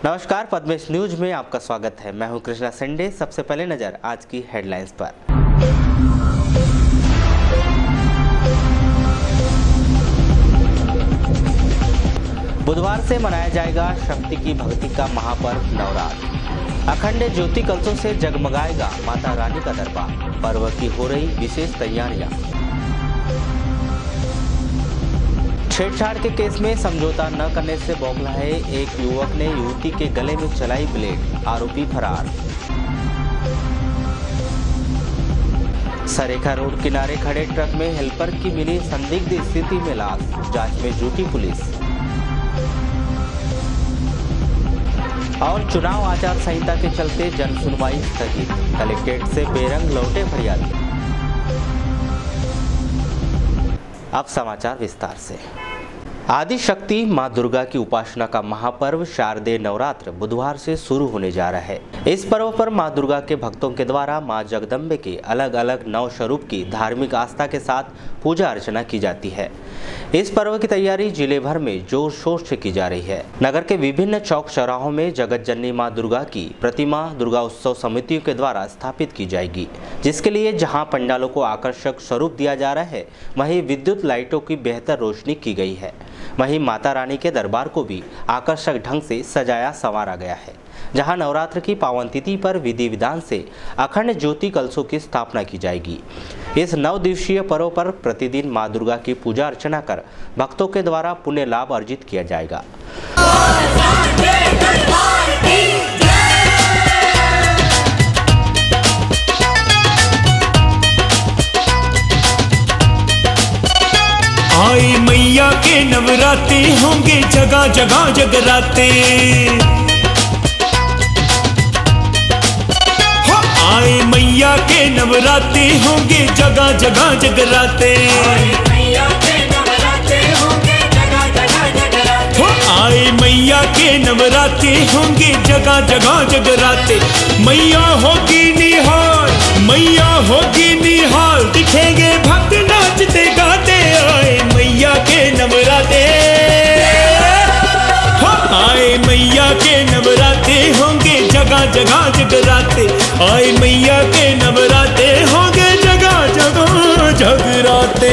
नमस्कार, पद्मेश न्यूज में आपका स्वागत है। मैं हूं कृष्णा संडे। सबसे पहले नजर आज की हेडलाइंस पर। बुधवार से मनाया जाएगा शक्ति की भक्ति का महापर्व नवरात्र। अखंड ज्योति कलशों से जगमगाएगा माता रानी का दरबार। पर्व की हो रही विशेष तैयारियां। छेड़छाड़ के केस में समझौता न करने से बौखला है एक युवक ने युवती के गले में चलाई ब्लेड, आरोपी फरार। सरेखा रोड किनारे खड़े ट्रक में हेल्पर की मिली संदिग्ध स्थिति में लाश, जांच में जुटी पुलिस। और चुनाव आचार संहिता के चलते जन सुनवाई स्थगित, कलेक्ट्रेट से बेरंग लौटे फरियादी। अब समाचार विस्तार से। आदि शक्ति मां दुर्गा की उपासना का महापर्व शारदीय नवरात्र बुधवार से शुरू होने जा रहा है। इस पर्व पर मां दुर्गा के भक्तों के द्वारा मां जगदम्बे के अलग अलग नौ स्वरूप की धार्मिक आस्था के साथ पूजा अर्चना की जाती है। इस पर्व की तैयारी जिले भर में जोर शोर से की जा रही है। नगर के विभिन्न चौक चौराहों में जगत जननी मां दुर्गा की प्रतिमा दुर्गा उत्सव समितियों के द्वारा स्थापित की जाएगी, जिसके लिए जहां पंडालों को आकर्षक स्वरूप दिया जा रहा है, वहीं विद्युत लाइटों की बेहतर रोशनी की गई है। वहीं माता रानी के दरबार को भी आकर्षक ढंग से सजाया संवारा गया है, जहां नवरात्र की पावन तिथि पर विधि विधान से अखंड ज्योति कलशों की स्थापना की जाएगी। इस 9 दिवसीय पर्व पर प्रतिदिन मां दुर्गा की पूजा अर्चना कर भक्तों के द्वारा पुण्य लाभ अर्जित किया जाएगा। आए मैया के नवराते होंगे जगह जगह जगराते। आए मैया के नवराते होंगे जगह जगह जगराते। आए मैया के नवराते होंगे जगह जगह जगराते। आए मैया के नवराते होंगे जगह जगह जगराते। मैया होगी निहाल, मैया होगी निहाल, दिखेंगे भक्त नाचते गाते। आए मैया के नवराते, आए मैया के नवराते होंगे जगह जगह जगराते। आए मैया के नवराते होंगे जगह जगह जगराते।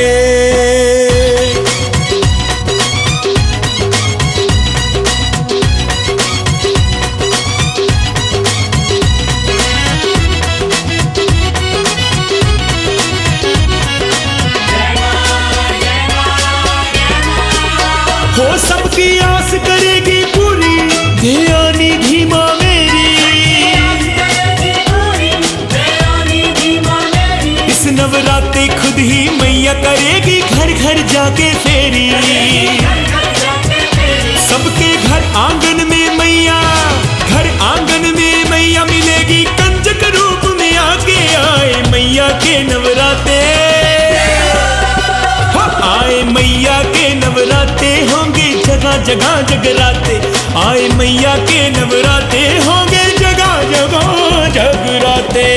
हो सबकी आस करेगी पूरी ध्यानी धीमा मेरी। इस नवरात्रि खुद ही मैया करेगी घर घर जाके फेरी। सबके घर आंगन में मैया, घर आंगन में मैया मिलेगी कंजक रूप में आके। आए मैया के नवराते, आए मैया के नवराते होंगे जगह जगह जगराते। आए मैया के नवराते होंगे जगह जगह जगराते।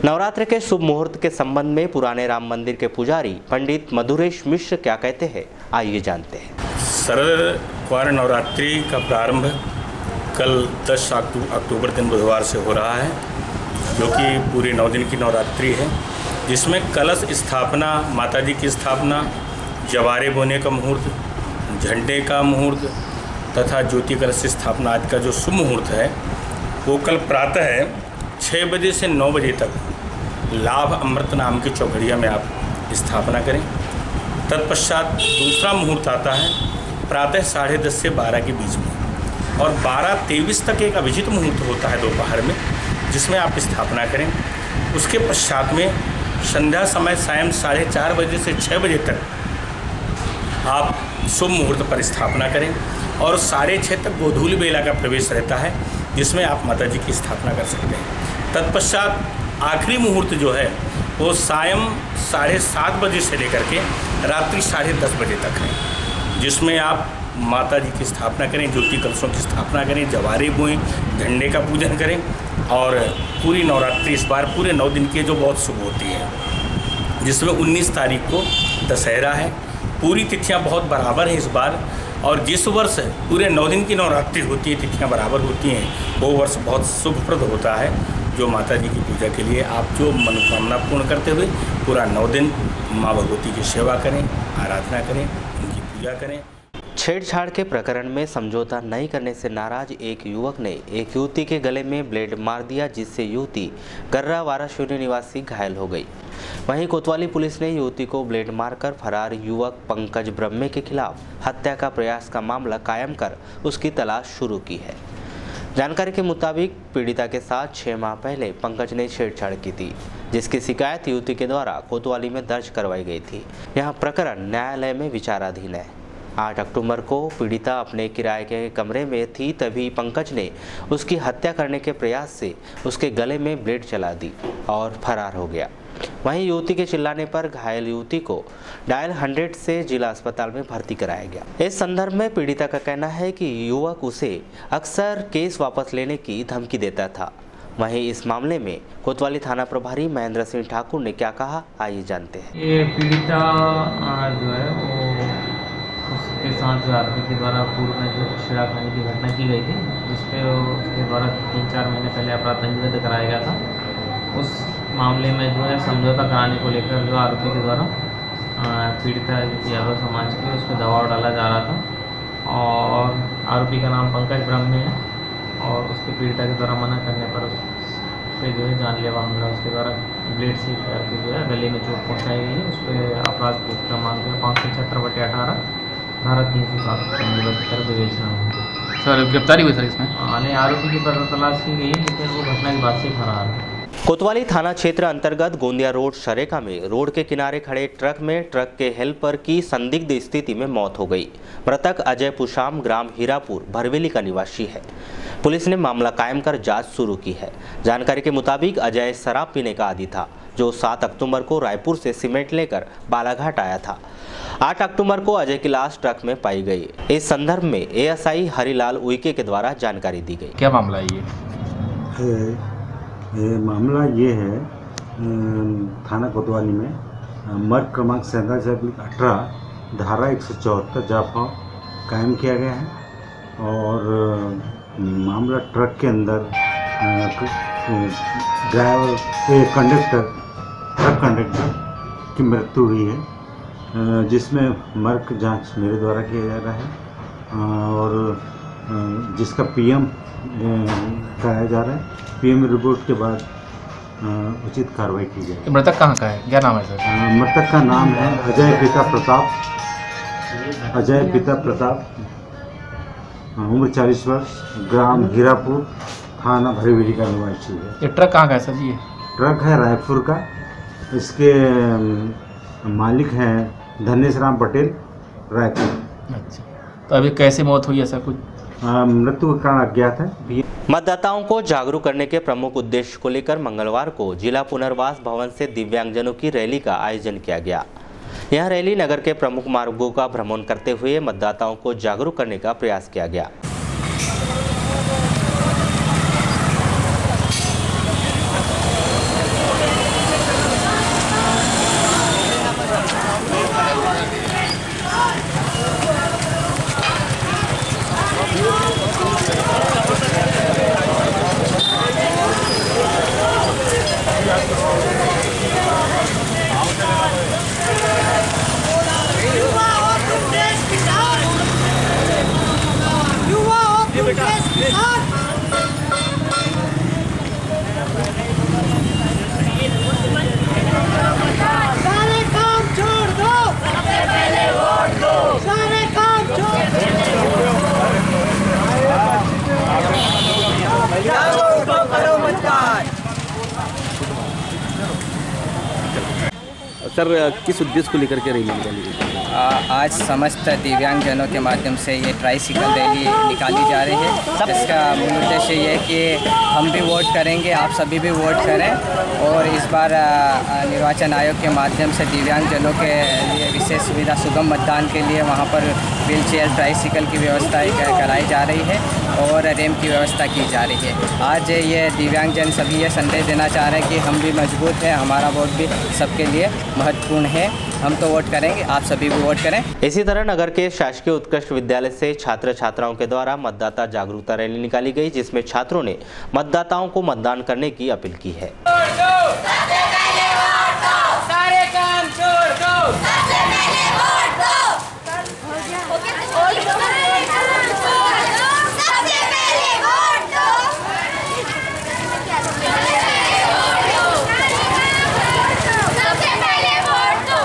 नवरात्र के शुभ मुहूर्त के संबंध में पुराने राम मंदिर के पुजारी पंडित मधुरेश मिश्र क्या कहते हैं, आइए जानते हैं। शरद कुंवर नवरात्रि का प्रारंभ कल 10 अक्टूबर दिन बुधवार से हो रहा है, जो कि पूरे 9 दिन की नवरात्रि है, जिसमें कलश स्थापना, माता जी की स्थापना, जवारे बोने का मुहूर्त, झंडे का मुहूर्त तथा ज्योति कलश स्थापना आदि का जो शुभ मुहूर्त है वो कल प्रातः 6 बजे से 9 बजे तक लाभ अमृत नाम की चौघड़िया में आप स्थापना करें। तत्पश्चात दूसरा मुहूर्त आता है प्रातः 10:30 से 12 के बीच में, और 12:23 तक एक अभिजित मुहूर्त होता है दोपहर में, जिसमें आप स्थापना करें। उसके पश्चात में संध्या समय सायं 4:30 बजे से 6 बजे तक आप शुभ मुहूर्त पर स्थापना करें, और 6:30 तक गोधूली बेला का प्रवेश रहता है, जिसमें आप माता जी की स्थापना कर सकते हैं। तत्पश्चात आखिरी मुहूर्त जो है वो सायं 7:30 बजे से लेकर के रात्रि 10:30 बजे तक है, जिसमें आप माता जी की स्थापना करें, ज्योति कलशों की स्थापना करें, जवारे बोएं, झंडे का पूजन करें और पूरी नवरात्रि इस बार पूरे 9 दिन की जो बहुत शुभ होती है, जिसमें 19 तारीख को दशहरा है। पूरी तिथियां बहुत बराबर हैं इस बार, और जिस वर्ष पूरे 9 दिन की नवरात्रि होती है, तिथियां बराबर होती हैं, वो वर्ष बहुत शुभप्रद होता है। जो माता जी की पूजा के लिए आप जो मनोकामना पूर्ण करते हुए पूरा 9 दिन माँ भगवती की सेवा करें, आराधना करें, उनकी पूजा करें। छेड़छाड़ के प्रकरण में समझौता नहीं करने से नाराज एक युवक ने एक युवती के गले में ब्लेड मार दिया, जिससे युवती गर्रा वाराशूनी निवासी घायल हो गई। वहीं कोतवाली पुलिस ने युवती को ब्लेड मारकर फरार युवक पंकज ब्रह्मे के खिलाफ हत्या का प्रयास का मामला कायम कर उसकी तलाश शुरू की है। जानकारी के मुताबिक पीड़िता के साथ 6 माह पहले पंकज ने छेड़छाड़ की थी, जिसकी शिकायत युवती के द्वारा कोतवाली में दर्ज करवाई गई थी। यह प्रकरण न्यायालय में विचाराधीन है। 8 अक्टूबर को पीड़िता अपने किराए के कमरे में थी, तभी पंकज ने उसकी हत्या करने के प्रयास से उसके गले में ब्लेड चला दी और फरार हो गया। वहीं युवती के चिल्लाने पर घायल युवती को डायल 100 से जिला अस्पताल में भर्ती कराया गया। इस संदर्भ में पीड़िता का कहना है कि युवक उसे अक्सर केस वापस लेने की धमकी देता था। वहीं इस मामले में कोतवाली थाना प्रभारी महेंद्र सिंह ठाकुर ने क्या कहा, आइए जानते हैं। ये पीड़िता जो है वो उसके साथ जो आरोपी के द्वारा पूर्व में जो छेड़खानी की घटना की गई थी, जिसपे उसके द्वारा 3-4 महीने पहले अपराध पंजीबद्ध कराया गया था। उस मामले में जो है समझौता कराने को लेकर जो आरोपी के द्वारा पीड़िता यादव समाज की उस पर दबाव डाला जा रहा था, और आरोपी का नाम पंकज ब्रह्मे है, और उसके पीड़िता के द्वारा मना करने पर उस पे जो है जानलेवा हमला उसके द्वारा ब्लेड से करके जो है गले में चोट पहुँचाई गई है। उस पर अपराध की क्रमांक 576/18 धारा 307 पंजीबद्ध कर विवेचना होगी। सर गिरफ्तारी हुई सर इसमें? नहीं, आरोपी की तलाश की गई है, लेकिन वो घटना के बाद से फरार है। कोतवाली थाना क्षेत्र अंतर्गत गोंदिया रोड शरेका में रोड के किनारे खड़े ट्रक में ट्रक के हेल्पर की संदिग्ध स्थिति में मौत हो गई। मृतक अजय पुशाम ग्राम हीरापुर भरवेली का निवासी है। पुलिस ने मामला कायम कर जांच शुरू की है। जानकारी के मुताबिक अजय शराब पीने का आदी था, जो 7 अक्टूबर को रायपुर से सीमेंट लेकर बालाघाट आया था। 8 अक्टूबर को अजय की लाश ट्रक में पाई गई। इस संदर्भ में एएसआई हरिलाल उइके के द्वारा जानकारी दी गई। क्या मामला है ये? मामला ये है, थाना कोतवाली में मर्ग क्रमांक 47/18 धारा 174 जाफा कायम किया गया है, और मामला ट्रक के अंदर ट्रक कंडक्टर की मृत्यु हुई है, जिसमें मर्ग जांच मेरे द्वारा किया जा रहा है, और जिसका पीएम कराया जा रहा है। पीएम रिपोर्ट के बाद उचित कार्रवाई की जाएगी। मृतक कहाँ का है, क्या नाम है सर? मृतक का नाम है अजय पिता प्रताप, उम्र 40 वर्ष, ग्राम हीरापुर, थाना भरवेली का निवासी है। ये ट्रक कहाँ का है सर जी? ट्रक है रायपुर का। इसके मालिक हैं धनेश राम पटेल, रायपुर। अच्छा, तो अभी कैसे मौत हुई, ऐसा कुछ? मृत्यु का कारण अज्ञात है। मतदाताओं को जागरूक करने के प्रमुख उद्देश्य को लेकर मंगलवार को जिला पुनर्वास भवन से दिव्यांगजनों की रैली का आयोजन किया गया। यह रैली नगर के प्रमुख मार्गों का भ्रमण करते हुए मतदाताओं को जागरूक करने का प्रयास किया गया। सर, किस उद्देश्य को लेकर के रैली निकाली गई? आज समस्त दिव्यांगजनों के माध्यम से ये ट्राईसिकल रैली निकाली जा रही है। इसका मूल उद्देश्य ये है कि हम भी वोट करेंगे, आप सभी भी वोट करें, और इस बार निर्वाचन आयोग के माध्यम से दिव्यांगजनों के लिए विशेष सुविधा सुगम मतदान के लिए वहाँ पर व्हीलचेयर ट्राईसिकल की व्यवस्था कराई जा रही है। और रैंप की व्यवस्था की जा रही है। आज ये दिव्यांगजन सभी ये संदेश देना चाह रहे हैं कि हम भी मजबूत हैं, हमारा वोट भी सबके लिए महत्वपूर्ण है। हम तो वोट करेंगे, आप सभी भी वोट करें। इसी तरह नगर के शासकीय उत्कृष्ट विद्यालय से छात्र छात्राओं के द्वारा मतदाता जागरूकता रैली निकाली गई, जिसमें छात्रों ने मतदाताओं को मतदान करने की अपील की है। सारे काम छोड़ दो, सबसे पहले वोट दो। सबसे पहले वोट दो। सबसे पहले वोट दो।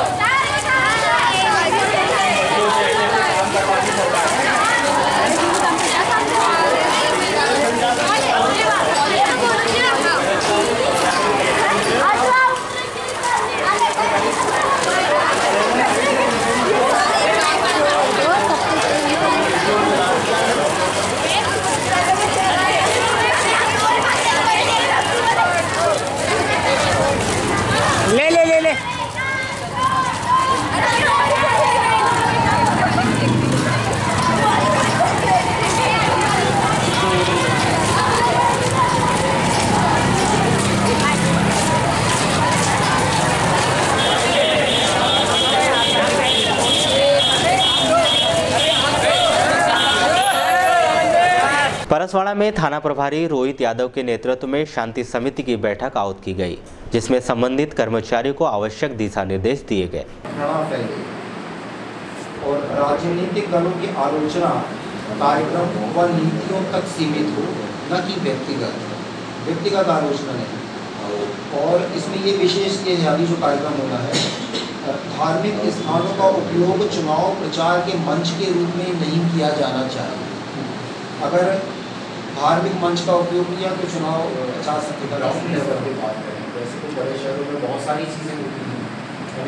परसवाड़ा में थाना प्रभारी रोहित यादव के नेतृत्व में शांति समिति की बैठक आयोजित की गई, जिसमें संबंधित कर्मचारियों को आवश्यक दिशा निर्देश दिए गए। और राजनीतिक दलों की आलोचना कार्यक्रम व नीतियों तक सीमित हो, न कि व्यक्तिगत आलोचना नहीं। और इसमें ये विशेष बुनियादी जो कार्यक्रम होना है, धार्मिक स्थानों का उपयोग चुनाव प्रचार के मंच के रूप में नहीं किया जाना चाहिए। अगर धार्मिक मंच का उपयोग किया तो चुनाव आचार संहिता की बात करें। वैसे तो बड़े शहरों में बहुत सारी चीज़ें होती हैं,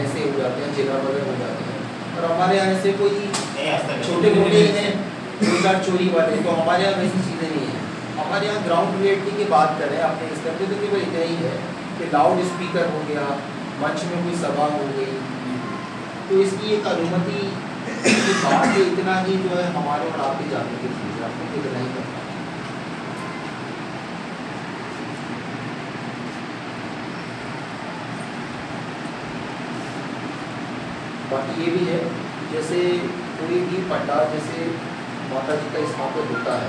ऐसे हो जाते हैं, जिला वगैरह हो जाते हैं, और हमारे यहाँ ऐसे कोई छोटे मोटे हैं दो चोरी वाले, तो हमारे यहाँ वैसी चीज़ें नहीं हैं। हमारे यहाँ ग्राउंड रियलिटी की बात करें अपने इस करते तो केवल इतना ही है कि लाउड स्पीकर हो गया, मंच में कोई सभा हो गई, तो इसकी एक अनुमति की बात है। इतना ही जो है हमारे और आपके जाने की चीज़ आपको इतना ही करना। बाकी ये भी है, जैसे कोई भी पंडाल जैसे माता जी का स्थापना होता है,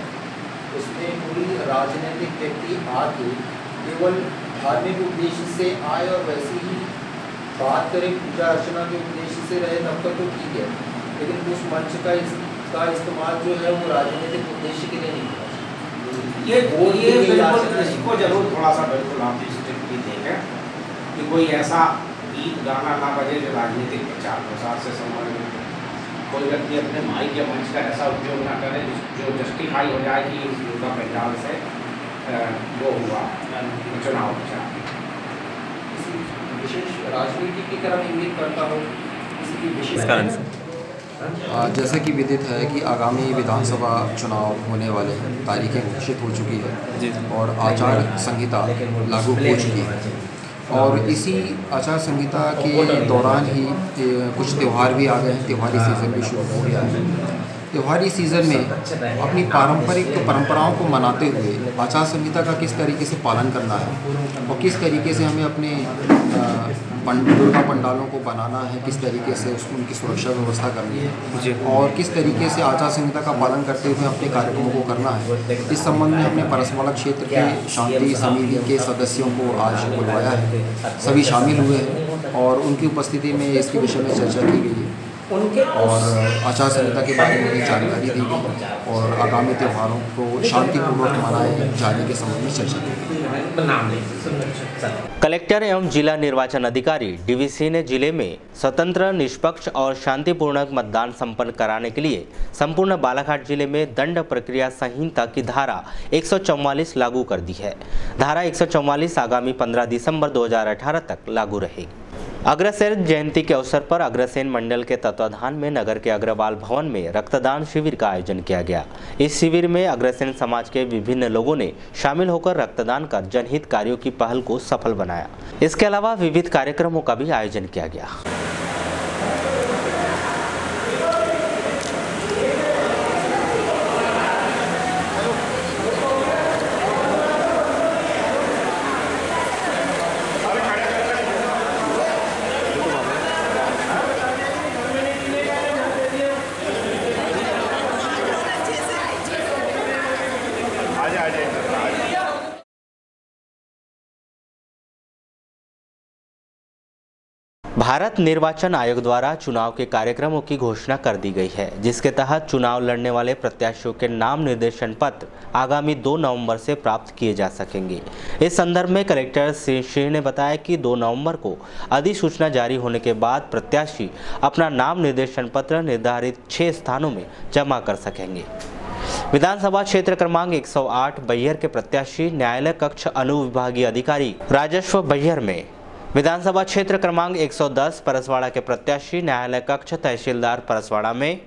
उसमें कोई राजनीतिक व्यक्ति आके केवल धार्मिक उद्देश्य से आए और वैसे ही बात करें, पूजा अर्चना के उद्देश्य से रहे, तब तक तो ठीक है, लेकिन उस मंच का इस्तेमाल जो है वो राजनीतिक उद्देश्य के लिए नहीं होना चाहिए। ये बिल्कुल इसको जरूर थोड़ा सा बिल्कुल आप स्ट्रिक्टली देखें कि कोई ऐसा गीत गाना ना बजे जो राजनीतिक प्रचार प्रसार से संबंधित। कोई व्यक्ति अपने माई के मंच का ऐसा उपयोग ना करे जो जस्टिफाई हो जाए कि इस दुर्गा पंडाल से वो हुआ चुनाव प्रचार। विशेष राजनीति की तरफ इंगित करता हो, इसकी विशेष जैसे कि विदित है कि आगामी विधानसभा चुनाव होने वाले हैं, तारीखें घोषित हो चुकी है और आचार संहिता लागू हो चुकी है। और इसी आचार संहिता के दौरान ही कुछ त्यौहार भी आ गए हैं, त्योहारी सीज़न भी शुरू हो गया है। त्योहारी सीज़न में अपनी पारंपरिक परंपराओं को मनाते हुए आचार संहिता का किस तरीके से पालन करना है और किस तरीके से हमें अपने दुर्गा पंडालों को बनाना है, किस तरीके से उसको उनकी सुरक्षा व्यवस्था करनी है और किस तरीके से आचार संहिता का पालन करते हुए अपने कार्यक्रमों को करना है, इस संबंध में हमने परसवाड़ा क्षेत्र के शांति समिति के सदस्यों को आज बुलवाया है। सभी शामिल हुए हैं और उनकी उपस्थिति में इसके विषय में चर्चा की गई है और आचार संहिता के बारे में भी जानकारी दी गई और आगामी त्योहारों को शांतिपूर्वक मनाए जाने के संबंध में चर्चा की गई। कलेक्टर एवं जिला निर्वाचन अधिकारी डीवीसी ने जिले में स्वतंत्र, निष्पक्ष और शांतिपूर्ण मतदान संपन्न कराने के लिए संपूर्ण बालाघाट जिले में दंड प्रक्रिया संहिता की धारा 144 लागू कर दी है। धारा 144 आगामी 15 दिसंबर 2018 तक लागू रहेगी। अग्रसेन जयंती के अवसर पर अग्रसेन मंडल के तत्वाधान में नगर के अग्रवाल भवन में रक्तदान शिविर का आयोजन किया गया। इस शिविर में अग्रसेन समाज के विभिन्न लोगों ने शामिल होकर रक्तदान कर जनहित कार्यों की पहल को सफल बनाया। इसके अलावा विविध कार्यक्रमों का भी आयोजन किया गया। भारत निर्वाचन आयोग द्वारा चुनाव के कार्यक्रमों की घोषणा कर दी गई है, जिसके तहत चुनाव लड़ने वाले प्रत्याशियों के नाम निर्देशन पत्र आगामी 2 नवंबर से प्राप्त किए जा सकेंगे। इस संदर्भ में कलेक्टर श्री सिंह ने बताया कि 2 नवंबर को अधिसूचना जारी होने के बाद प्रत्याशी अपना नाम निर्देशन पत्र निर्धारित 6 स्थानों में जमा कर सकेंगे। विधानसभा क्षेत्र क्रमांक 108 बैहर के प्रत्याशी न्यायालय कक्ष अनुविभागीय अधिकारी राजस्व बैहर में, विधानसभा क्षेत्र क्रमांक 110 परसवाड़ा के प्रत्याशी न्यायालय कक्ष तहसीलदार परसवाड़ा में,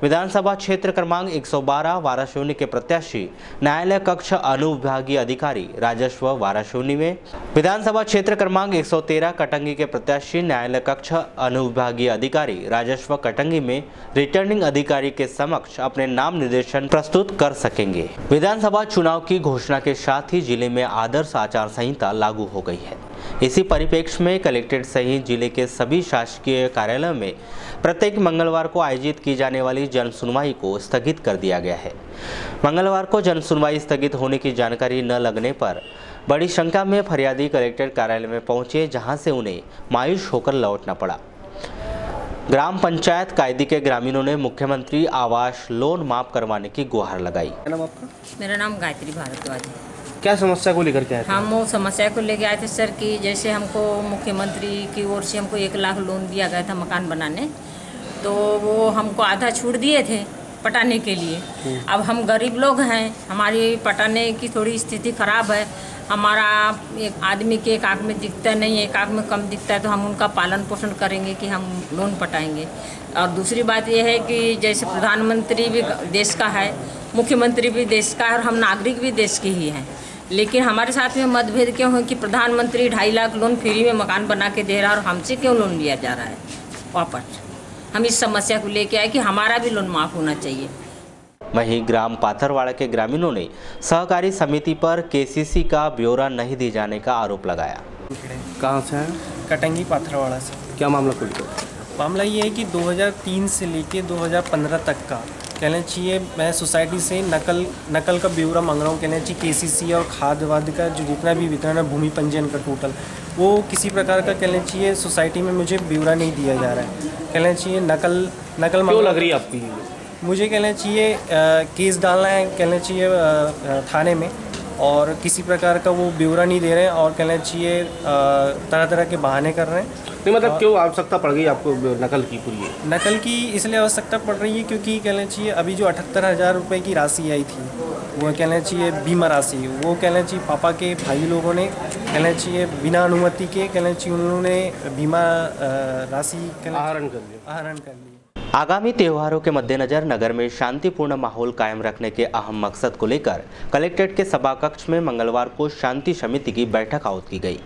विधानसभा क्षेत्र क्रमांक 112 वाराशूनी के प्रत्याशी न्यायालय कक्ष अनुविभागीय अधिकारी राजस्व वाराशूनी में, विधानसभा क्षेत्र क्रमांक 113 कटंगी के प्रत्याशी न्यायालय कक्ष अनुविभागीय अधिकारी राजस्व कटंगी में रिटर्निंग अधिकारी के समक्ष अपने नाम निर्देशन प्रस्तुत कर सकेंगे। विधानसभा चुनाव की घोषणा के साथ ही जिले में आदर्श आचार संहिता लागू हो गई है। इसी परिप्रेक्ष्य में कलेक्ट्रेट सहित जिले के सभी शासकीय कार्यालयों में प्रत्येक मंगलवार को आयोजित की जाने वाली जन सुनवाई को स्थगित कर दिया गया है। मंगलवार को जन सुनवाई स्थगित होने की जानकारी न लगने पर बड़ी संख्या में फरियादी कलेक्ट्रेट कार्यालय में पहुंचे, जहां से उन्हें मायूस होकर लौटना पड़ा। ग्राम पंचायत कायदी के ग्रामीणों ने मुख्यमंत्री आवास लोन माफ करवाने की गुहार लगाई। मेरा नाम गायत्री भारद्वाज है। क्या समस्या को लेकर के आए थे? हम वो समस्या को लेकर आए थे सर कि जैसे हमको मुख्यमंत्री की ओर से हमको 1 लाख लोन दिया गया था मकान बनाने, तो वो हमको आधा छूट दिए थे पटाने के लिए। अब हम गरीब लोग हैं, हमारी पटाने की थोड़ी स्थिति ख़राब है। हमारा एक आदमी के एक आँख में दिखता नहीं है, एक आँख में कम दिखता है, तो हम उनका पालन पोषण करेंगे कि हम लोन पटाएंगे। और दूसरी बात यह है कि जैसे प्रधानमंत्री भी देश का है, मुख्यमंत्री भी देश का है और हम नागरिक भी देश के ही हैं, लेकिन हमारे साथ में मतभेद क्यों है कि प्रधानमंत्री 2.5 लाख लोन फ्री में मकान बना के दे रहा है और हमसे क्यों लोन लिया जा रहा है वापस। हम इस समस्या को लेके आए कि हमारा भी लोन माफ़ होना चाहिए। वहीं ग्राम पाथरवाड़ा के ग्रामीणों ने सहकारी समिति पर केसीसी का ब्यौरा नहीं दिए जाने का आरोप लगाया। कहाँ से हैं? कटंगी पाथरवाड़ा से। क्या मामला खुल गया? मामला ये है कि 2003 से लेके 2015 तक का कहना चाहिए मैं सोसाइटी से नकल का ब्यौरा मांग रहा हूँ। कहना चाहिए केसीसी और खाद वाद का जो जितना भी वितरण है, भूमि पंजीयन का टोटल, वो किसी प्रकार का कहना चाहिए सोसाइटी में मुझे ब्यौरा नहीं दिया जा रहा है। कहना चाहिए नकल क्यों लग रही है आपकी? मुझे कहना चाहिए केस डालना है, कहना चाहिए थाने में, और किसी प्रकार का वो ब्यौरा नहीं दे रहे हैं और कहना चाहिए तरह तरह के बहाने कर रहे हैं। नहीं मतलब क्यों आवश्यकता पड़ गई आपको नकल की पूरी? नकल की इसलिए आवश्यकता पड़ रही है क्योंकि कहना चाहिए अभी जो 78,000 रुपये की राशि आई थी, वो कहना चाहिए बीमा राशि, वो कहना चाहिए पापा के भाई लोगों ने कहना चाहिए बिना अनुमति के कहना चाहिए उन्होंने बीमा राशि आहरण कर लिया। आगामी त्योहारों के मद्देनजर नगर में शांतिपूर्ण माहौल कायम रखने के अहम मकसद को लेकर कलेक्ट्रेट के सभा कक्ष में मंगलवार को शांति समिति की बैठक आहूत की गई।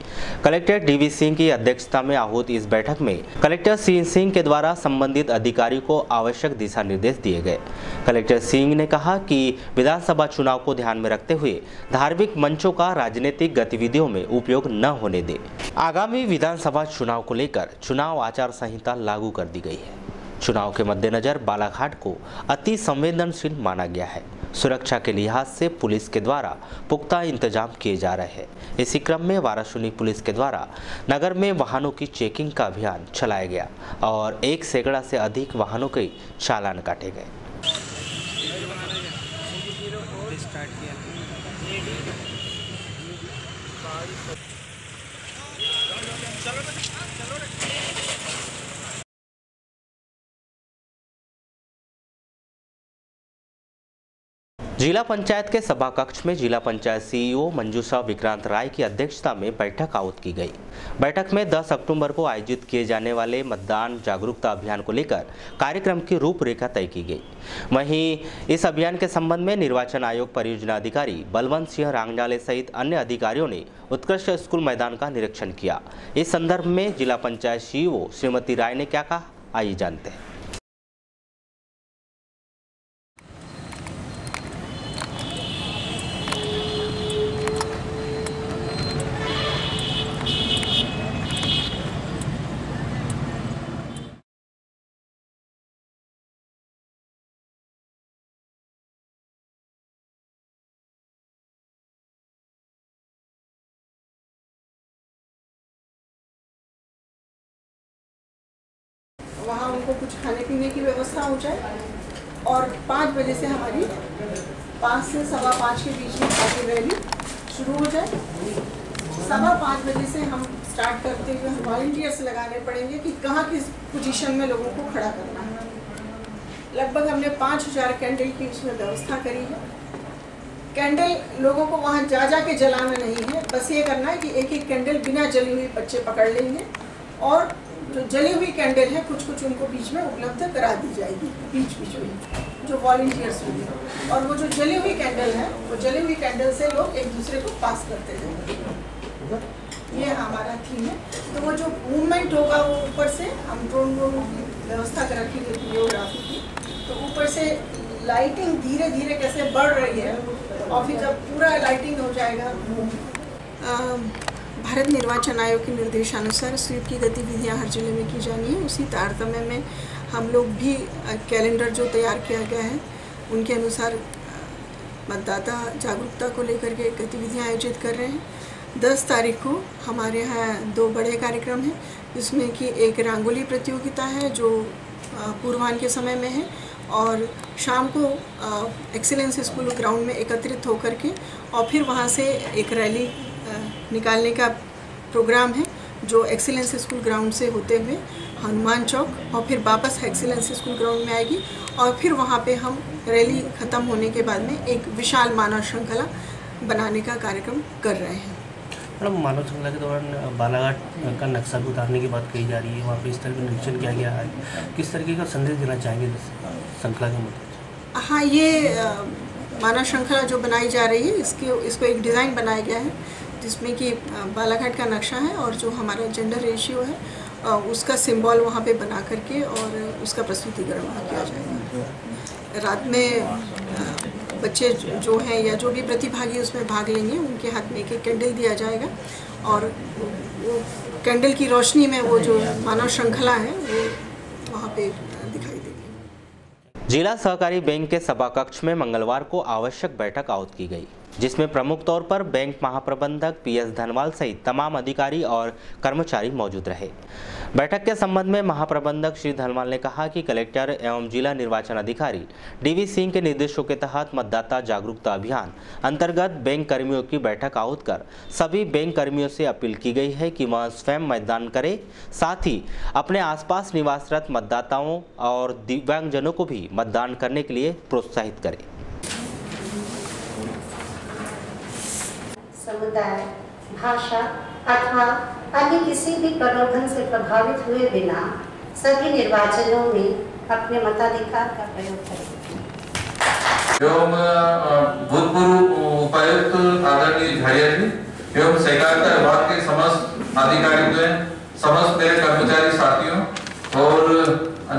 कलेक्टर डीवी सिंह की अध्यक्षता में आहूत इस बैठक में कलेक्टर सिंह के द्वारा संबंधित अधिकारी को आवश्यक दिशा निर्देश दिए गए। कलेक्टर सिंह ने कहा कि विधानसभा चुनाव को ध्यान में रखते हुए धार्मिक मंचों का राजनीतिक गतिविधियों में उपयोग न होने दे। आगामी विधानसभा चुनाव को लेकर चुनाव आचार संहिता लागू कर दी गई है। चुनाव के मद्देनजर बालाघाट को अति संवेदनशील माना गया है। सुरक्षा के लिहाज से पुलिस के द्वारा पुख्ता इंतजाम किए जा रहे हैं। इसी क्रम में वाराशूनी पुलिस के द्वारा नगर में वाहनों की चेकिंग का अभियान चलाया गया और 1 सैकड़ा से अधिक वाहनों के चालान काटे गए। जिला पंचायत के सभा कक्ष में जिला पंचायत सीईओ मंजूषा विक्रांत राय की अध्यक्षता में बैठक आहूत की गई। बैठक में 10 अक्टूबर को आयोजित किए जाने वाले मतदान जागरूकता अभियान को लेकर कार्यक्रम की रूपरेखा तय की गई। वहीं इस अभियान के संबंध में निर्वाचन आयोग परियोजना अधिकारी बलवंत सिंह रांगडाले सहित अन्य अधिकारियों ने उत्कृष्ट स्कूल मैदान का निरीक्षण किया। इस संदर्भ में जिला पंचायत सीईओ श्रीमती राय ने क्या कहा, आइए जानते हैं। वहाँ उनको कुछ खाने पीने की व्यवस्था हो जाए और 5 बजे से हमारी 5 से 5:15 के बीच में आगे रैली शुरू हो जाए। 5:15 बजे से हम स्टार्ट करते हुए हम वॉलंटियर्स लगाने पड़ेंगे कि कहाँ किस पोजीशन में लोगों को खड़ा करना है। लगभग हमने 5000 कैंडल की उसमें व्यवस्था करी है। कैंडल लोगों को वहाँ जा के जलाना नहीं है, बस ये करना है कि एक एक कैंडल बिना जली हुई बच्चे पकड़ लेंगे और जो जली हुई कैंडल है कुछ उनको बीच में उपलब्ध करा दी जाएगी, बीच में जो वॉलंटियर्स होंगे। और वो जो जली हुई कैंडल है वो जली हुई कैंडल से लोग एक दूसरे को पास करते जाएंगे। ये हमारा थीम है। तो वो जो मूवमेंट होगा वो ऊपर से हम ड्रोन की व्यवस्था कर रखी है वीडियोग्राफी की, तो ऊपर से लाइटिंग धीरे धीरे कैसे बढ़ रही है और फिर जब पूरा लाइटिंग हो जाएगा। भारत निर्वाचन आयोग के निर्देशानुसार स्वीप की गतिविधियां हर जिले में की जानी है। उसी तारतम्य में हम लोग भी कैलेंडर जो तैयार किया गया है उनके अनुसार मतदाता जागरूकता को लेकर के गतिविधियां आयोजित कर रहे हैं। 10 तारीख को हमारे यहाँ 2 बड़े कार्यक्रम हैं, जिसमें कि एक रंगोली प्रतियोगिता है जो पूर्वाह्न के समय में है और शाम को एक्सीलेंस स्कूल ग्राउंड में एकत्रित होकर के और फिर वहाँ से एक रैली निकालने का प्रोग्राम है जो एक्सीलेंस स्कूल ग्राउंड से होते हुए हनुमान चौक और फिर वापस एक्सीलेंस स्कूल ग्राउंड में आएगी और फिर वहाँ पे हम रैली ख़त्म होने के बाद में एक विशाल मानव श्रृंखला बनाने का कार्यक्रम कर रहे हैं। मैडम, मानव श्रृंखला के दौरान बालाघाट का नक्शा भी उतारने की बात कही जा रही है, वहाँ पे इस तरह का निरीक्षण किया गया है, किस तरीके का संदेश देना चाहेंगे श्रृंखला के मुद्दे? हाँ, ये मानव श्रृंखला जो बनाई जा रही है इसको एक डिज़ाइन बनाया गया है जिसमें कि बालाघाट का नक्शा है और जो हमारा जेंडर रेशियो है उसका सिंबल वहाँ पे बना करके और उसका प्रस्तुतिकरण वहाँ किया जाएगा। रात में बच्चे जो हैं या जो भी प्रतिभागी उसमें भाग लेंगे उनके हाथ में एक कैंडल दिया जाएगा और वो कैंडल की रोशनी में वो जो मानव श्रृंखला है वो वहाँ पे दिखाई देगी। जिला सहकारी बैंक के सभा कक्ष में मंगलवार को आवश्यक बैठक आहूत की गई, जिसमें प्रमुख तौर पर बैंक महाप्रबंधक पीएस धनवाल सहित तमाम अधिकारी और कर्मचारी मौजूद रहे। बैठक के संबंध में महाप्रबंधक श्री धनवाल ने कहा कि कलेक्टर एवं जिला निर्वाचन अधिकारी डीवी सिंह के निर्देशों के तहत मतदाता जागरूकता अभियान अंतर्गत बैंक कर्मियों की बैठक आहूत कर सभी बैंक कर्मियों से अपील की गई है कि वह स्वयं मतदान करें, साथ ही अपने आसपास निवासरत मतदाताओं और दिव्यांगजनों को भी मतदान करने के लिए प्रोत्साहित करें। समुदाय, भाषा अथवा अन्य किसी भी प्रलोभन से प्रभावित हुए बिना सभी निर्वाचनों में अपने मताधिकार का प्रयोग करें। एवं भूतपूर्व उपायुक्त आदरणीय झाड़िया जी एवं सहकारिता विभाग के समस्त अधिकारियों, समस्त मेरे कर्मचारी साथियों और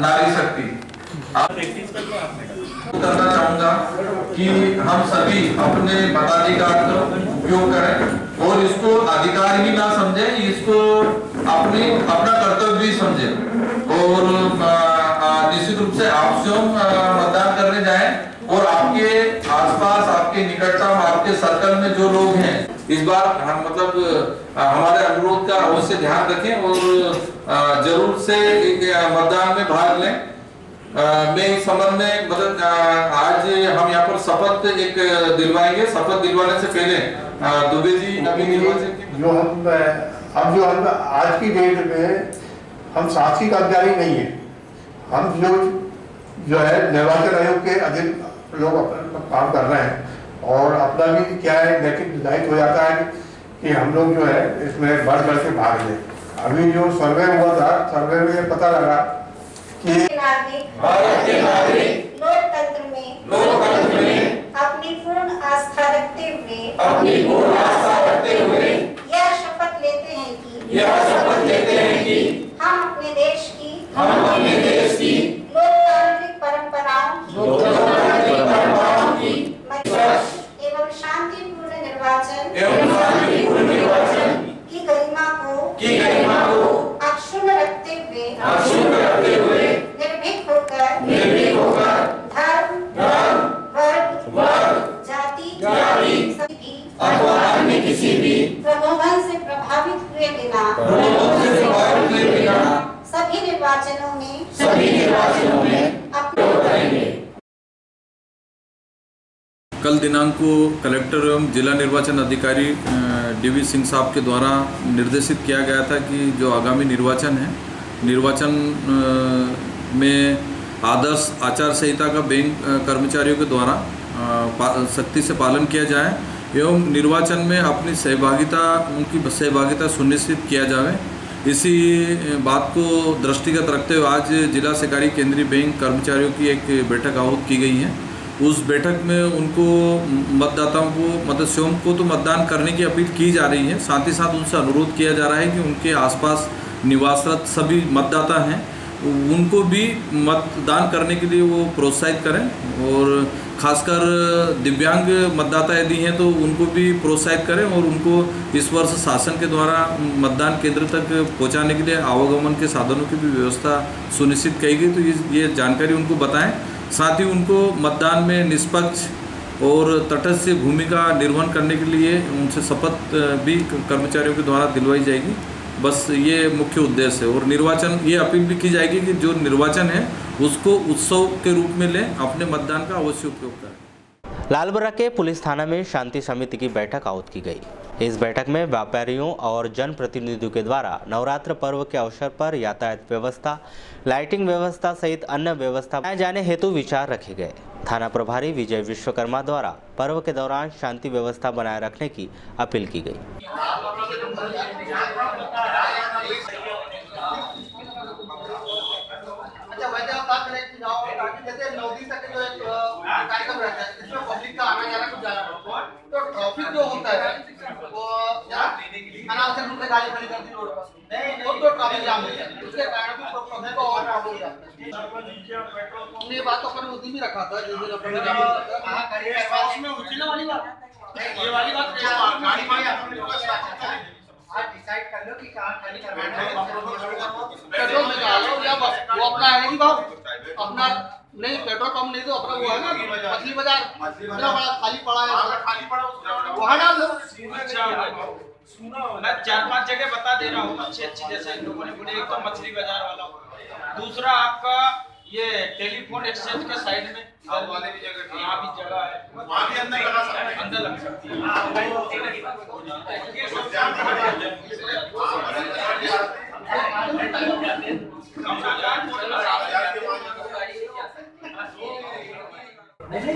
नारी शक्ति करना चाहूंगा कि हम सभी अपने मताधिकार का उपयोग करें और इसको अधिकार ही ना समझें, इसको अपना कर्तव्य भी समझें और निश्चित रूप से आप स्वयं मतदान करने जाएं और आपके आसपास, आपके निकटतम, आपके सर्कल में जो लोग हैं इस बार हम हमारे अनुरोध का अवश्य ध्यान रखें और जरूर से मतदान में भाग लें। मैं इस संबंध में आज हम यहाँ पर शपथ एक दिलवाएंगे। शपथ दिलवाने से पहले दुबे जी अभी निर्वाचन जो हम आज की डेट में हम शासकीय कर्मचारी नहीं है, हम जो है निर्वाचन आयोग के अधीन लोग अपना काम कर रहे हैं और अपना भी क्या है नैतिक दायित्व हो जाता है कि हम लोग जो है इसमें बढ़ के भाग लें। अभी जो सर्वे हुआ था, सर्वे में पता लगा कि लोकतंत्र में अपनी पूर्ण आस्था रखते हुए यह शपथ लेते हैं कि हम अपने देश की लोकतांत्रिक परंपराओं की एवं शांतिपूर्ण निर्वाचन की गरिमा को अक्षुण्ण रखते हुए निर्भीक होकर धर्म, वर्ग, जाति अथवा अन्य किसी भी प्रलोभन से प्रभावित हुए बिना सभी निर्वाचन निर्वाचनों में अपने वोट करेंगे। कल दिनांक को कलेक्टर एवं जिला निर्वाचन अधिकारी DV सिंह साहब के द्वारा निर्देशित किया गया था कि जो आगामी निर्वाचन है, निर्वाचन में आदर्श आचार संहिता का बैंक कर्मचारियों के द्वारा सख्ती से पालन किया जाए एवं निर्वाचन में अपनी उनकी सहभागिता सुनिश्चित किया जाए। इसी बात को दृष्टिगत रखते हुए आज जिला सहकारी केंद्रीय बैंक कर्मचारियों की एक बैठक आहूत की गई है। उस बैठक में उनको मतदाताओं को मतलब स्वयं को तो मतदान करने की अपील की जा रही है, साथ ही साथ उनसे अनुरोध किया जा रहा है कि उनके आसपास निवासरत सभी मतदाता हैं उनको भी मतदान करने के लिए वो प्रोत्साहित करें और खासकर दिव्यांग मतदाता यदि हैं तो उनको भी प्रोत्साहित करें और उनको इस वर्ष शासन के द्वारा मतदान केंद्र तक पहुंचाने के लिए आवागमन के साधनों की भी व्यवस्था सुनिश्चित की गई, तो ये जानकारी उनको बताएं। साथ ही उनको मतदान में निष्पक्ष और तटस्थ भूमिका निर्वहन करने के लिए उनसे शपथ भी कर्मचारियों के द्वारा दिलवाई जाएगी। बस ये मुख्य उद्देश्य है और निर्वाचन ये अपील भी की जाएगी कि जो निर्वाचन है उसको उत्सव के रूप में लें, अपने मतदान का अवश्य उपयोग करें। लालबर्रा के पुलिस थाना में शांति समिति की बैठक आहूत की गई। इस बैठक में व्यापारियों और जनप्रतिनिधियों के द्वारा नवरात्र पर्व के अवसर पर यातायात व्यवस्था, लाइटिंग व्यवस्था सहित अन्य व्यवस्था बनाए जाने हेतु विचार रखे गए। थाना प्रभारी विजय विश्वकर्मा द्वारा पर्व के दौरान शांति व्यवस्था बनाए रखने की अपील की गई। जैसे 9 दिन तक जो एक कार्यक्रम रहता है इसमें पब्लिक का आना जाना कुछ ज्यादा होता है, तो ट्रैफिक जो होता है वो अनावश्यक रूप से गाड़ी खड़ी कर दी रोड पर तो ट्रैफिक जाम हो जाता है, उसके कारण भी पब्लिक को और प्रॉब्लम हो जाता है। ये बात तो अपन उस दिन भी रखा था जिस दिन अपन जाम होता था उसमें उछलने वाली बात, ये वाली बात गाड़ी आज डिसाइड कर लो कि कहाँ खाली करवाना है। पेट्रोल निकालो या वो अपना है कि बाबू अपना नहीं पेट्रोल पंप नहीं तो अपना वो है ना मछली बाजार इतना बड़ा खाली पड़ा है वहाँ डाल दो। मैं 4-5 जगह बता दे रहा हूँ अच्छी जैसे इन लोगों ने बोले, एक तो मछली बाजार वाला, दूसरा आपका ये टेलीफोन एक्सचेंज के साइड में वाले भी जगह, यहाँ भी जगह है, वहाँ भी अंदर लगा सकते हैं, अंदर लग सकती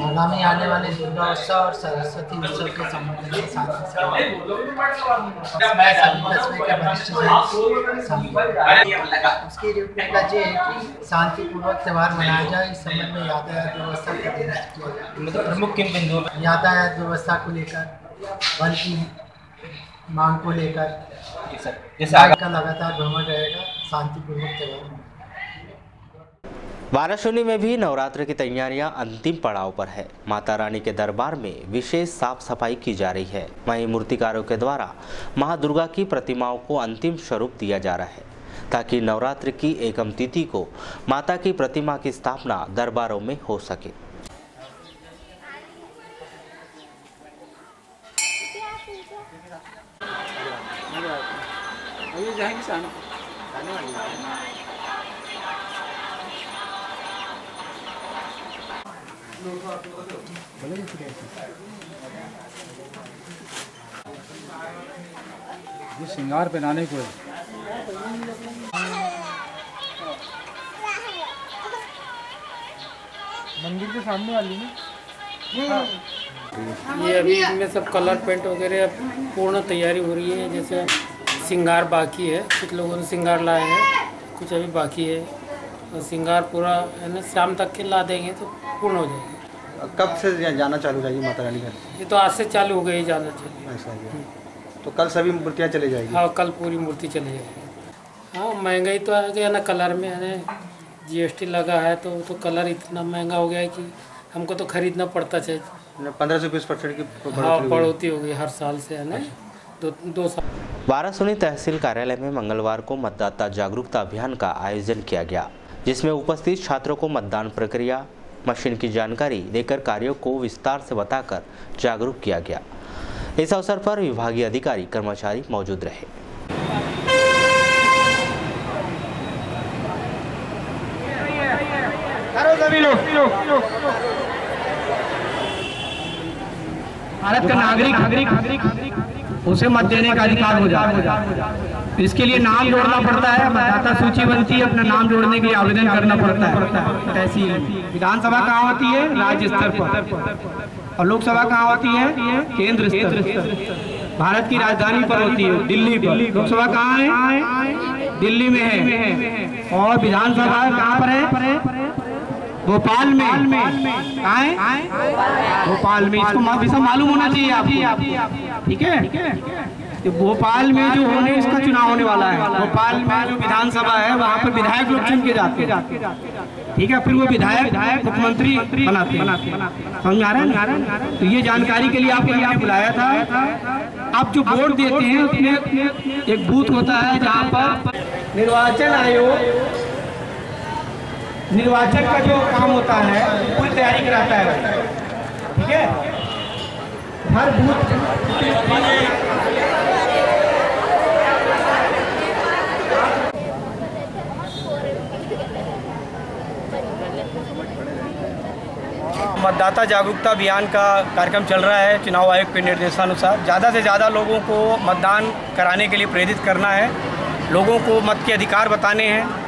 आगामी आने वाले दुर्गा उत्सव और सरस्वती उत्सव के संबंध में उसकी रूपरेखा ये है कि शांतिपूर्वक त्यौहार मनाया जाए। इस संबंध में यातायात व्यवस्था का दुरुस्त किया जाए। प्रमुख किन बिंदुओं पर यातायात व्यवस्था को लेकर, वन की मांग को लेकर का लगातार भ्रमण रहेगा। शांतिपूर्वक त्यौहार वाराणसी में भी नवरात्र की तैयारियां अंतिम पड़ाव पर है। माता रानी के दरबार में विशेष साफ सफाई की जा रही है। वहीं मूर्तिकारों के द्वारा मां दुर्गा की प्रतिमाओं को अंतिम स्वरूप दिया जा रहा है ताकि नवरात्र की एकम तिथि को माता की प्रतिमा की स्थापना दरबारों में हो सके। ये श्रृंगार पहनाने को है। मंदिर के सामने वाली में ये अभी इनमें सब कलर पेंट वगैरह पूर्ण तैयारी हो रही है। जैसे श्रृंगार बाकी है, कुछ लोगों ने श्रृंगार लाए हैं, कुछ अभी बाकी है और श्रृंगार पूरा है ना शाम तक के ला देंगे तो पूर्ण हो जाएगा। कब से जाना चालू हो जाएगी माता रानी घर? ये तो आज से चालू हो गई जाना चाहिए। ऐसा है तो कल सभी मूर्तियाँ चली जाएगी? हाँ कल पूरी मूर्ति चली जाएगी। हाँ महंगाई तो आ गया ना, कलर में है ना GST लगा है तो कलर इतना महंगा हो गया है कि हमको तो खरीदना पड़ता चाहिए। 15 से 20% की बढ़ोतरी हो गई हर साल से है ना, दो साल। वाराणसी तहसील कार्यालय में मंगलवार को मतदाता जागरूकता अभियान का आयोजन किया गया, जिसमें उपस्थित छात्रों को मतदान प्रक्रिया, मशीन की जानकारी देकर कार्यों को विस्तार से बताकर जागरूक किया गया। इस अवसर पर विभागीय अधिकारी कर्मचारी मौजूद रहे। सभी लोग। भारत का नागरिक उसे मत देने का अधिकार हो जाता है। इसके लिए नाम जोड़ना पड़ता है, मतदाता सूची बनती है, अपना नाम जोड़ने के लिए आवेदन करना पड़ता है। तहसील विधानसभा कहाँ होती है? राज्य स्तर पर। और लोकसभा कहाँ होती है? केंद्र स्तर। भारत की राजधानी पर होती है, दिल्ली पर। लोकसभा कहाँ है? दिल्ली में है। और विधानसभा कहाँ पर है? भोपाल में। कहाँ है? भोपाल में। इसको मालूम होना चाहिए आपको, ठीक है? तो भोपाल में जो इसका चुनाव होने वाला है, भोपाल में जो विधानसभा है वहाँ पर विधायक लोग चुन के जाते हैं, ठीक है? फिर वो विधायक मुख्यमंत्री बनाते हैं। समझ आ रहा है? तो ये जानकारी के लिए आपको यहाँ बुलाया था। आप जो वोट देते हैं उसमें एक बूथ होता है जहाँ पर निर्वाचन आयोग निर्वाचन का जो काम होता है पूरी तैयारी कराता है, ठीक है? हर बूथ मतदाता जागरूकता अभियान का कार्यक्रम चल रहा है। चुनाव आयोग के निर्देशानुसार ज़्यादा से ज़्यादा लोगों को मतदान कराने के लिए प्रेरित करना है, लोगों को मत के अधिकार बताने हैं।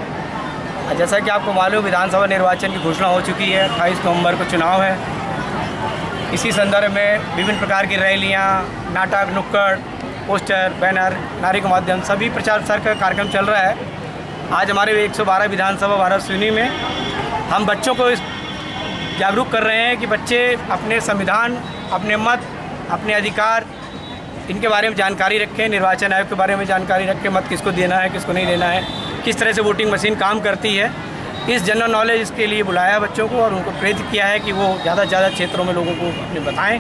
जैसा कि आपको मालूम, विधानसभा निर्वाचन की घोषणा हो चुकी है, 28 नवंबर को चुनाव है। इसी संदर्भ में विभिन्न प्रकार की रैलियाँ, नाटक, नुक्कड़, पोस्टर, बैनर, नारे के माध्यम सभी प्रचार प्रसार का कार्यक्रम चल रहा है। आज हमारे 112 विधानसभा वाराणसी में हम बच्चों को जागरूक कर रहे हैं कि बच्चे अपने संविधान, अपने मत, अपने अधिकार, इनके बारे में जानकारी रखें, निर्वाचन आयोग के बारे में जानकारी रखें, मत किसको देना है, किसको नहीं देना है, किस तरह से वोटिंग मशीन काम करती है। इस जनरल नॉलेज के लिए बुलाया बच्चों को और उनको प्रेरित किया है कि वो ज़्यादा से ज़्यादा क्षेत्रों में लोगों को अपने बताएं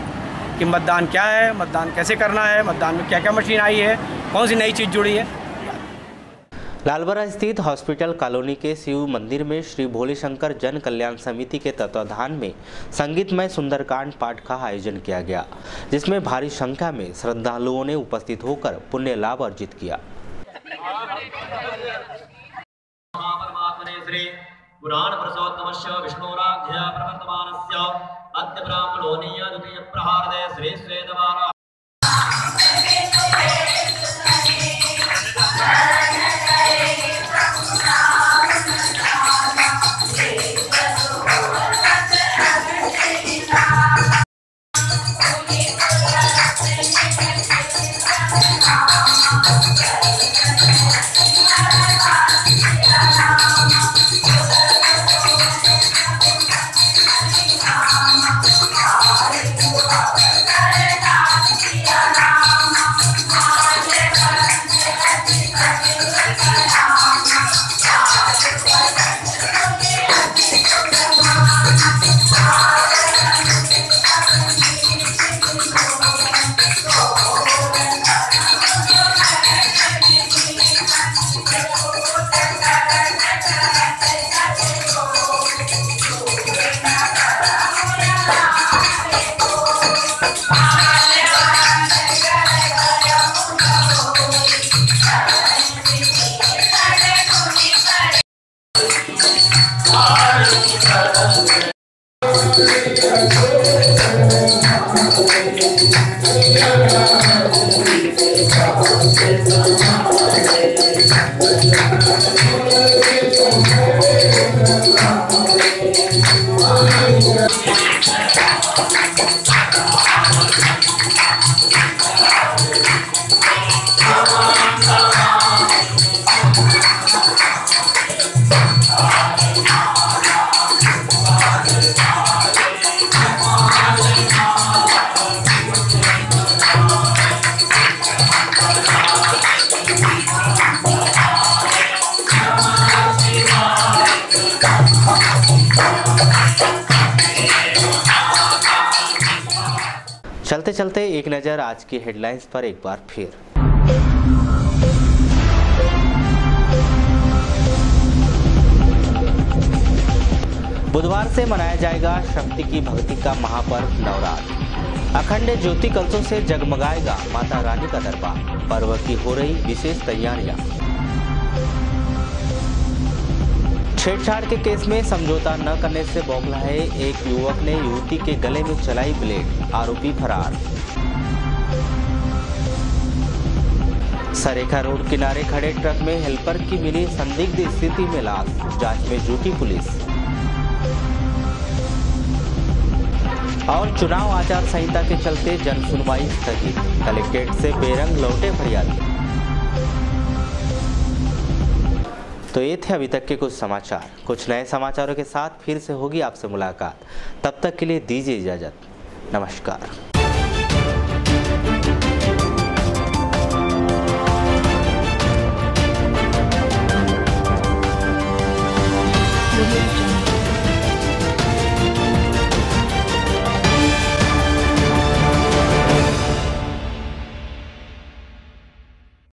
कि मतदान क्या है, मतदान कैसे करना है, मतदान में क्या क्या मशीन आई है, कौन सी नई चीज़ जुड़ी है। लालबरा स्थित हॉस्पिटल कॉलोनी के शिव मंदिर में श्री भोले शंकर जन कल्याण समिति के तत्वाधान में संगीतमय सुंदरकांड पाठ का आयोजन किया गया, जिसमें भारी संख्या में श्रद्धालुओं ने उपस्थित होकर पुण्य लाभ अर्जित किया। पुराण पुरुषोत्तमस्य विष्णुराध्या प्रवर्तमानस्य अद्य ब्राह्मणोनीय द्वितीय प्रहारदे श्री श्वेतवारा चलते चलते एक नज़र आज की हेडलाइंस पर एक बार फिर। बुधवार से मनाया जाएगा शक्ति की भक्ति का महापर्व नवरात्र। अखंड ज्योति कलशों से जगमगाएगा माता रानी का दरबार। पर्व की हो रही विशेष तैयारियां। छेड़छाड़ के केस में समझौता न करने से बौखला है एक युवक ने युवती के गले में चलाई ब्लेड, आरोपी फरार। सरेखा रोड किनारे खड़े ट्रक में हेल्पर की मिली संदिग्ध स्थिति में लाश, जांच में जुटी पुलिस। और चुनाव आचार संहिता के चलते जन सुनवाई स्थगित, कलेक्ट्रेट से बेरंग लौटे फरियादी। तो ये थे अभी तक के कुछ समाचार। कुछ नए समाचारों के साथ फिर से होगी आपसे मुलाकात। तब तक के लिए दीजिए इजाजत। नमस्कार।